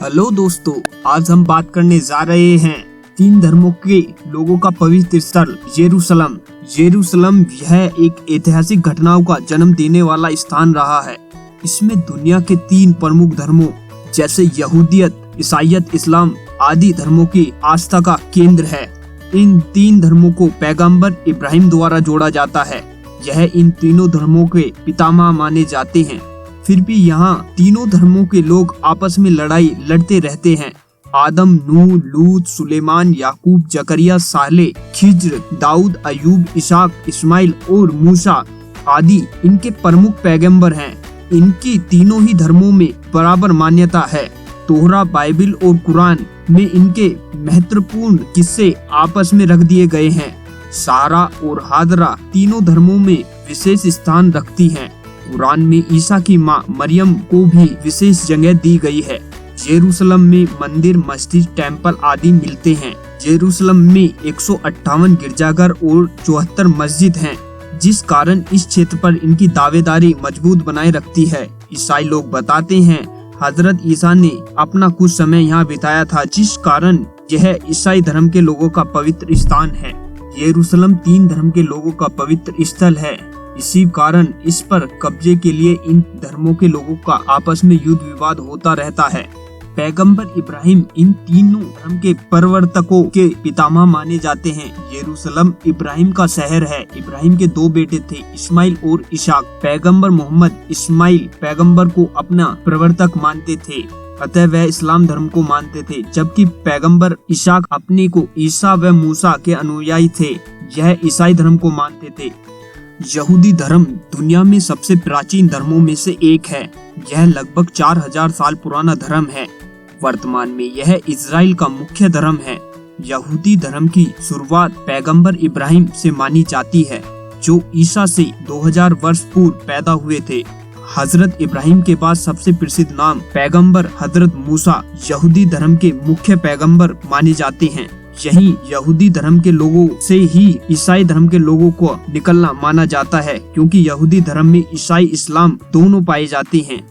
Hello दोस्तों, आज हम बात करने जा रहे हैं 3 धर्मों के लोगों का पवित्र स्थल यरूशलेम। यरूशलेम यह एक ऐतिहासिक घटनाओं का जन्म देने वाला स्थान रहा है। इसमें दुनिया के 3 प्रमुख धर्मों जैसे यहूदियत, ईसाईयत, इस्लाम आदि धर्मों की आस्था का केंद्र है। इन 3 धर्मों को पैगंबर इब्राहिम द्वारा जोड़ा जाता है। यह इन तीनों धर्मों के पितामह माने जाते हैं। फिर भी यहाँ तीनों धर्मों के लोग आपस में लड़ाई लड़ते रहते हैं। आदम, नूह, लूत, सुलेमान, याकूब, जकरिया, साले, खिज्र, दाऊद, अयूब, इसाक, इस्माइल और मूसा आदि इनके प्रमुख पैगंबर हैं। इनकी तीनों ही धर्मों में बराबर मान्यता है। तोहरा, बाइबिल और कुरान में इनके महत्वपूर्ण किस्से आपस में रख दिए गए हैं। सारा और हाजरा तीनों धर्मों में विशेष स्थान रखती हैं। कुरान में ईसा की मां मरियम को भी विशेष जगह दी गई है। यरूशलेम में मंदिर, मस्जिद, टेम्पल आदि मिलते हैं। यरूशलेम में 158 गिरजाघर और 74 मस्जिद हैं, जिस कारण इस क्षेत्र पर इनकी दावेदारी मजबूत बनाए रखती है। ईसाई लोग बताते हैं हजरत ईसा ने अपना कुछ समय यहाँ बिताया था, जिस कारण यह ईसाई धर्म के लोगों का पवित्र स्थान है। यरूशलेम 3 धर्म के लोगों का पवित्र स्थल है। इसी कारण इस पर कब्जे के लिए इन धर्मों के लोगों का आपस में युद्ध विवाद होता रहता है। पैगंबर इब्राहिम इन तीनों धर्म के प्रवर्तकों के पितामह माने जाते हैं। यरूशलेम इब्राहिम का शहर है। इब्राहिम के 2 बेटे थे, इस्माइल और इसाक। पैगंबर मोहम्मद इस्माइल पैगंबर को अपना प्रवर्तक मानते थे, अतः वह इस्लाम धर्म को मानते थे, जबकि पैगंबर इसाक अपने को ईसा व मूसा के अनुयायी थे। यह ईसाई धर्म को मानते थे। यहूदी धर्म दुनिया में सबसे प्राचीन धर्मों में से एक है। यह लगभग 4000 साल पुराना धर्म है। वर्तमान में यह इजराइल का मुख्य धर्म है। यहूदी धर्म की शुरुआत पैगंबर इब्राहिम से मानी जाती है, जो ईसा से 2000 वर्ष पूर्व पैदा हुए थे। हजरत इब्राहिम के बाद सबसे प्रसिद्ध नाम पैगंबर हजरत मूसा यहूदी धर्म के मुख्य पैगंबर माने जाते हैं। यही यहूदी धर्म के लोगों से ही ईसाई धर्म के लोगों को निकलना माना जाता है, क्योंकि यहूदी धर्म में ईसाई, इस्लाम दोनों पाए जाते हैं।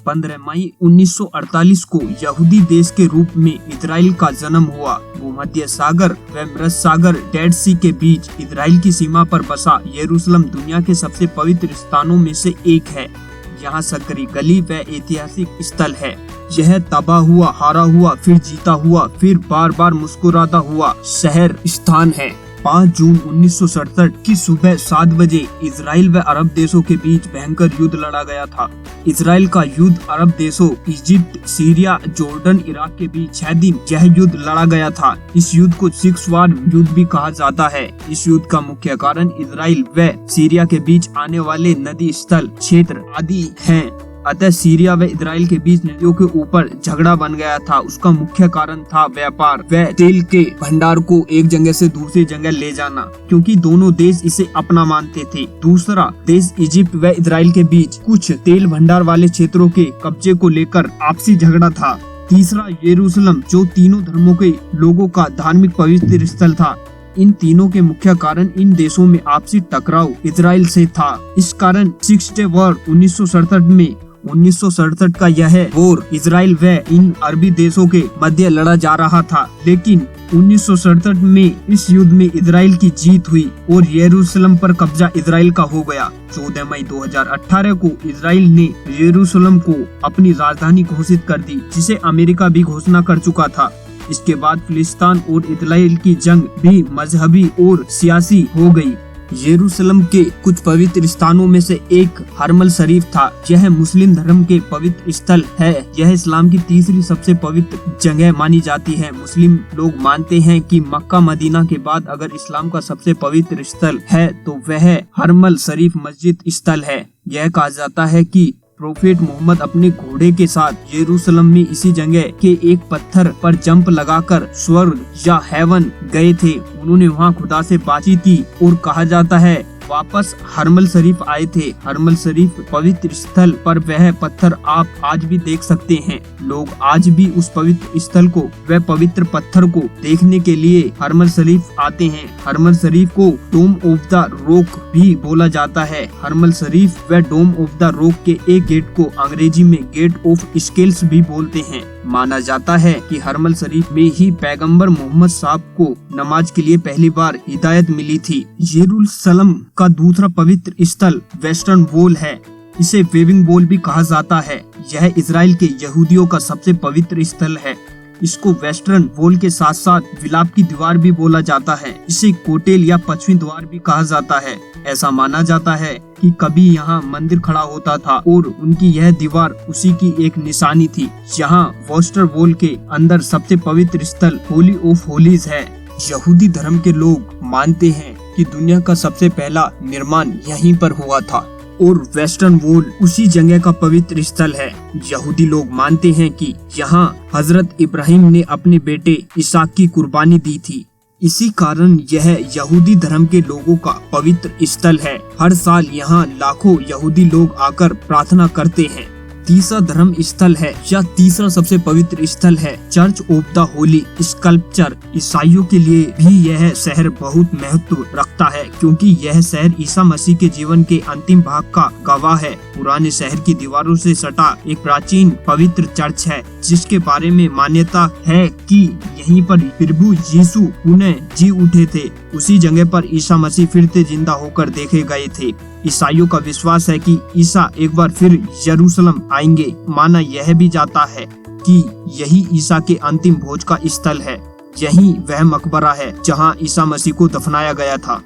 15 मई 1948 को यहूदी देश के रूप में इजराइल का जन्म हुआ। भूमध्य सागर व मृत सागर डेड सी के बीच इजराइल की सीमा पर बसा यरूशलेम दुनिया के सबसे पवित्र स्थानों में से एक है। यहाँ सकरी गली व ऐतिहासिक स्थल है। यह तबाह हुआ, हारा हुआ, फिर जीता हुआ, फिर बार बार मुस्कुराता हुआ शहर स्थान है। 5 जून 1967 की सुबह 7 बजे इजराइल व अरब देशों के बीच भयंकर युद्ध लड़ा गया था। इजराइल का युद्ध अरब देशों इजिप्ट, सीरिया, जॉर्डन, इराक के बीच 6 दिन यह युद्ध लड़ा गया था। इस युद्ध को 6 वार युद्ध भी कहा जाता है। इस युद्ध का मुख्य कारण इजराइल व सीरिया के बीच आने वाले नदी स्थल क्षेत्र आदि हैं। अतः सीरिया व इजराइल के बीच नदियों के ऊपर झगड़ा बन गया था। उसका मुख्य कारण था व्यापार व तेल के भंडार को एक जगह से दूसरी जगह ले जाना, क्योंकि दोनों देश इसे अपना मानते थे। दूसरा देश इजिप्ट व इजराइल के बीच कुछ तेल भंडार वाले क्षेत्रों के कब्जे को लेकर आपसी झगड़ा था। तीसरा यरूशलेम, जो तीनों धर्मों के लोगों का धार्मिक पवित्र स्थल था। इन तीनों के मुख्य कारण इन देशों में आपसी टकराव इजराइल से था। इस कारण 6 डे वॉर 1967 का यह वॉर इजराइल व इन अरबी देशों के मध्य लड़ा जा रहा था, लेकिन 1967 में इस युद्ध में इजराइल की जीत हुई और यरूशलेम पर कब्जा इजराइल का हो गया। 14 मई 2018 को इजराइल ने यरूशलेम को अपनी राजधानी घोषित कर दी, जिसे अमेरिका भी घोषणा कर चुका था। इसके बाद फिलिस्तीन और इजराइल की जंग भी मजहबी और सियासी हो गई। यरूशलेम के कुछ पवित्र स्थानों में से एक हरमल शरीफ था। यह मुस्लिम धर्म के पवित्र स्थल है। यह इस्लाम की तीसरी सबसे पवित्र जगह मानी जाती है। मुस्लिम लोग मानते हैं कि मक्का मदीना के बाद अगर इस्लाम का सबसे पवित्र स्थल है तो वह हरमल शरीफ मस्जिद स्थल है। यह कहा जाता है कि प्रोफेट मोहम्मद अपने घोड़े के साथ यरूशलेम में इसी जगह के एक पत्थर पर जंप लगाकर स्वर्ग या हेवन गए थे। उन्होंने वहां खुदा से बातचीत की और कहा जाता है वापस हरमल शरीफ आए थे। हरमल शरीफ पवित्र स्थल पर वह पत्थर आप आज भी देख सकते हैं। लोग आज भी उस पवित्र स्थल को, वह पवित्र पत्थर को देखने के लिए हरमल शरीफ आते हैं। हरमल शरीफ को डोम ऑफ द रॉक भी बोला जाता है। हरमल शरीफ व डोम ऑफ द रॉक के एक गेट को अंग्रेजी में गेट ऑफ स्केल्स भी बोलते हैं। माना जाता है कि हरमल शरीफ में ही पैगंबर मोहम्मद साहब को नमाज के लिए पहली बार हिदायत मिली थी। यरूशलेम का दूसरा पवित्र स्थल वेस्टर्न वॉल है। इसे वेविंग वॉल भी कहा जाता है। यह इजराइल के यहूदियों का सबसे पवित्र स्थल है। इसको वेस्टर्न वॉल के साथ साथ विलाप की दीवार भी बोला जाता है। इसे कोटेल या पश्चिमी द्वार भी कहा जाता है। ऐसा माना जाता है कि कभी यहाँ मंदिर खड़ा होता था और उनकी यह दीवार उसी की एक निशानी थी। यहाँ वेस्टर्न वॉल के अंदर सबसे पवित्र स्थल होली ऑफ होलीज है। यहूदी धर्म के लोग मानते हैं कि दुनिया का सबसे पहला निर्माण यहीं पर हुआ था और वेस्टर्न वॉल उसी जगह का पवित्र स्थल है। यहूदी लोग मानते हैं कि यहाँ हजरत इब्राहिम ने अपने बेटे इसहाक की कुर्बानी दी थी। इसी कारण यह यहूदी धर्म के लोगों का पवित्र स्थल है। हर साल यहाँ लाखों यहूदी लोग आकर प्रार्थना करते हैं। तीसरा धर्म स्थल है या तीसरा सबसे पवित्र स्थल है church of the Holi sculpture. ईसाइयों के लिए भी यह शहर बहुत महत्व रखता है क्योंकि यह शहर ईसा मसीह के जीवन के अंतिम भाग का गवाह है। पुराने शहर की दीवारों से सटा एक प्राचीन पवित्र चर्च है जिसके बारे में मान्यता है कि यहीं पर प्रभु यीशु पुनः जी उठे थे। उसी जगह पर ईसा मसीह फिर से जिंदा होकर देखे गए थे। ईसाइयों का विश्वास है कि ईसा एक बार फिर यरूशलेम आएंगे। माना यह भी जाता है कि यही ईसा के अंतिम भोज का स्थल है। यही वह मकबरा है जहां ईसा मसीह को दफनाया गया था।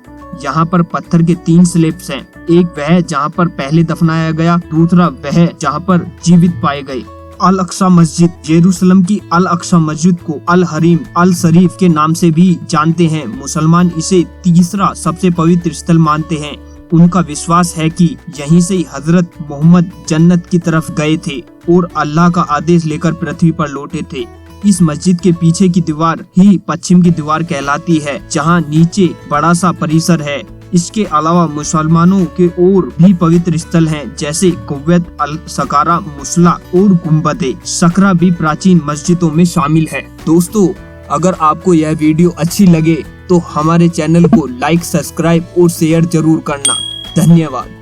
यहाँ पर पत्थर के 3 स्लैब्स हैं। एक वह जहाँ पर पहले दफनाया गया, दूसरा वह जहाँ पर जीवित पाए गए। अल अक्सा मस्जिद, यरूशलेम की अल अक्सा मस्जिद को अल हरीम अल शरीफ के नाम से भी जानते हैं। मुसलमान इसे तीसरा सबसे पवित्र स्थल मानते हैं। उनका विश्वास है कि यहीं से हजरत मोहम्मद जन्नत की तरफ गए थे और अल्लाह का आदेश लेकर पृथ्वी पर लौटे थे। इस मस्जिद के पीछे की दीवार ही पश्चिम की दीवार कहलाती है जहां नीचे बड़ा सा परिसर है। इसके अलावा मुसलमानों के और भी पवित्र स्थल हैं जैसे कुव्वत अल सकारा, मुसला और गुम्बद सकरा भी प्राचीन मस्जिदों में शामिल है। दोस्तों, अगर आपको यह वीडियो अच्छी लगे तो हमारे चैनल को लाइक, सब्सक्राइब और शेयर जरूर करना। धन्यवाद।